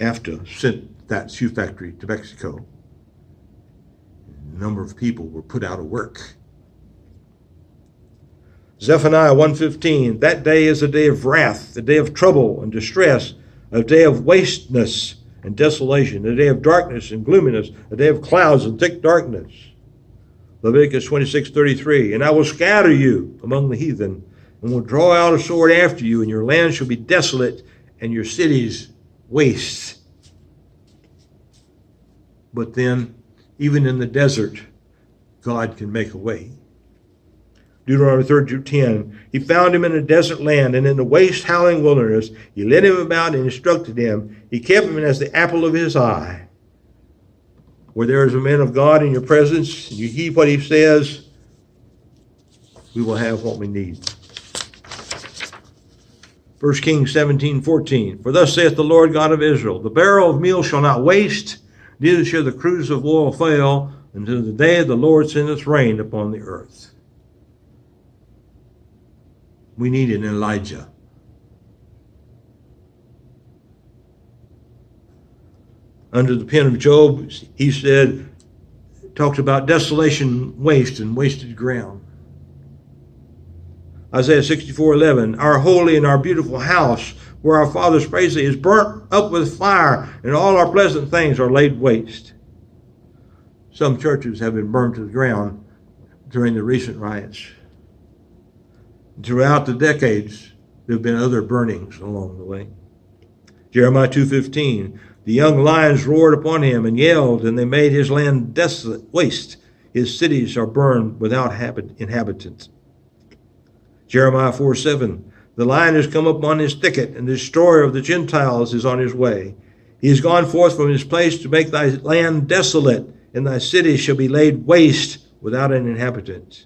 after sent that shoe factory to Mexico. A number of people were put out of work. Zephaniah 1:15, that day is a day of wrath, a day of trouble and distress, a day of wasteness and desolation, a day of darkness and gloominess, a day of clouds and thick darkness. Leviticus 26:33, and I will scatter you among the heathen, and will draw out a sword after you, and your land shall be desolate, and your cities waste. But then, even in the desert, God can make a way. Deuteronomy 30:10, he found him in a desert land, and in the waste howling wilderness. He led him about and instructed him. He kept him as the apple of his eye. Where there is a man of God in your presence, and you heed what he says, we will have what we need. 1 Kings 17:14, for thus saith the Lord God of Israel, the barrel of meal shall not waste, neither shall the cruse of oil fail, until the day the Lord sendeth rain upon the earth. We need an Elijah. Under the pen of Job, he said, talked about desolation, waste, and wasted ground. Isaiah 64:11, our holy and our beautiful house, where our fathers praise thee, is burnt up with fire, and all our pleasant things are laid waste. Some churches have been burned to the ground during the recent riots. Throughout the decades, there have been other burnings along the way. Jeremiah 2:15, the young lions roared upon him and yelled, and they made his land desolate, waste. His cities are burned without inhabitants. Jeremiah 4:7, the lion has come upon his thicket, and the destroyer of the Gentiles is on his way. He is gone forth from his place to make thy land desolate, and thy cities shall be laid waste without an inhabitant.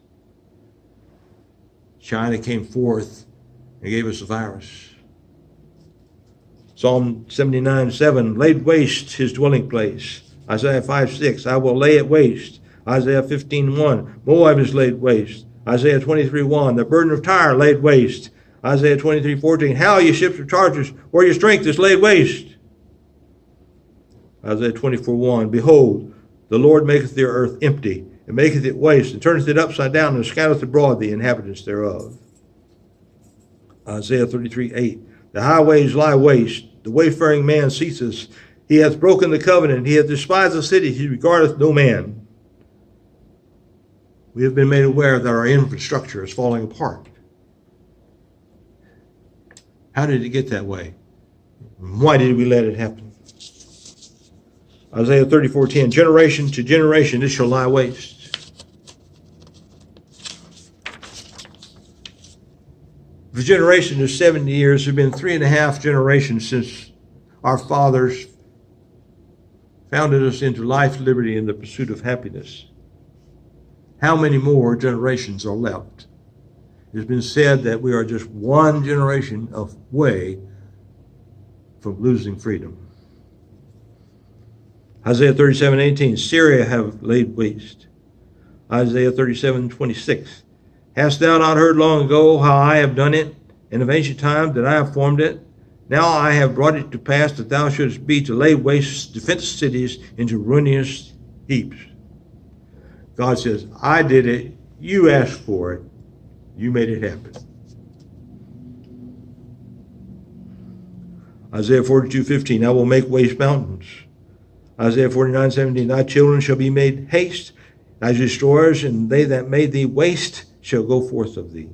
China came forth and gave us a virus. Psalm 79:7, laid waste his dwelling place. Isaiah 5:6, I will lay it waste. Isaiah 15:1, Moab is laid waste. Isaiah 23:1, the burden of Tyre laid waste. Isaiah 23:14, howl ye ships of Tarshish, where your strength is laid waste. Isaiah 24:1, behold, the Lord maketh the earth empty, and maketh it waste, and turneth it upside down, and scattereth abroad the inhabitants thereof. Isaiah 33:8, the highways lie waste, the wayfaring man ceases. He hath broken the covenant, he hath despised the city, he regardeth no man. We have been made aware that our infrastructure is falling apart. How did it get that way? Why did we let it happen? Isaiah 34:10, generation to generation it shall lie waste. The generation is 70 years. There have been 3.5 generations since our fathers founded us into life, liberty, and the pursuit of happiness. How many more generations are left? It has been said that we are just one generation away from losing freedom. Isaiah 37:18, Syria have laid waste. Isaiah 37:26, hast thou not heard long ago how I have done it, and of ancient time that I have formed it? Now I have brought it to pass that thou shouldest be to lay waste defenseless cities into ruinous heaps. God says, I did it, you asked for it, you made it happen. Isaiah 42:15, I will make waste mountains. Isaiah 49:17, thy children shall be made haste, thy destroyers, and they that made thee waste shall go forth of thee.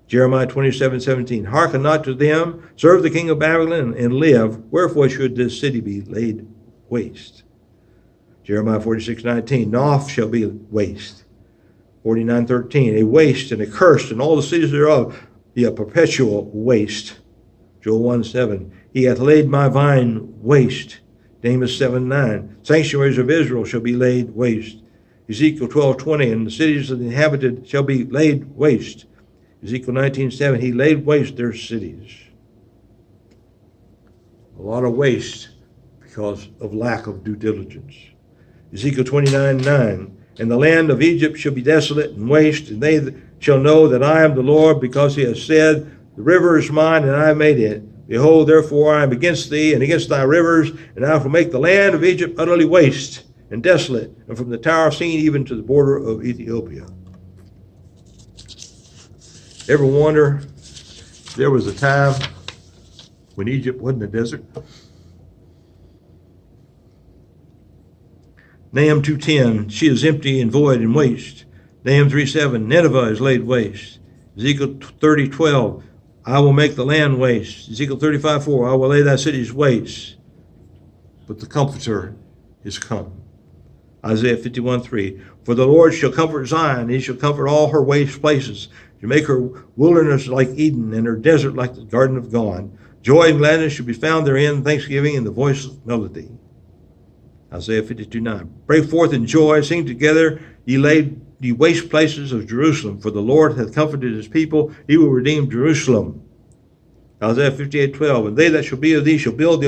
Jeremiah 27:17, hearken not to them, serve the king of Babylon and live, wherefore should this city be laid waste? Jeremiah 46:19, Noph shall be waste. 49:13, a waste and a curse, and all the cities thereof be a perpetual waste. Joel 1:7, he hath laid my vine waste. Amos 7:9, sanctuaries of Israel shall be laid waste. Ezekiel 12:20, and the cities of the inhabited shall be laid waste. Ezekiel 19:7, he laid waste their cities. A lot of waste because of lack of due diligence. Ezekiel 29:9, and the land of Egypt shall be desolate and waste, and they shall know that I am the Lord, because he has said, the river is mine, and I made it. Behold, therefore, I am against thee and against thy rivers, and I will make the land of Egypt utterly waste and desolate, and from the Tower of Sin even to the border of Ethiopia. Ever wonder if there was a time when Egypt wasn't a desert? Nahum 2:10, she is empty and void and waste. Nahum 3:7, Nineveh is laid waste. Ezekiel 30:12, I will make the land waste. Ezekiel 35:4, I will lay thy cities waste. But the Comforter is come. Isaiah 51:3, for the Lord shall comfort Zion, he shall comfort all her waste places, to make her wilderness like Eden, and her desert like the garden of God. Joy and gladness shall be found therein, thanksgiving and the voice of melody. Isaiah 52:9, break forth in joy, sing together, ye waste places of Jerusalem, for the Lord hath comforted his people, he will redeem Jerusalem. Isaiah 58:12, and they that shall be of thee shall build the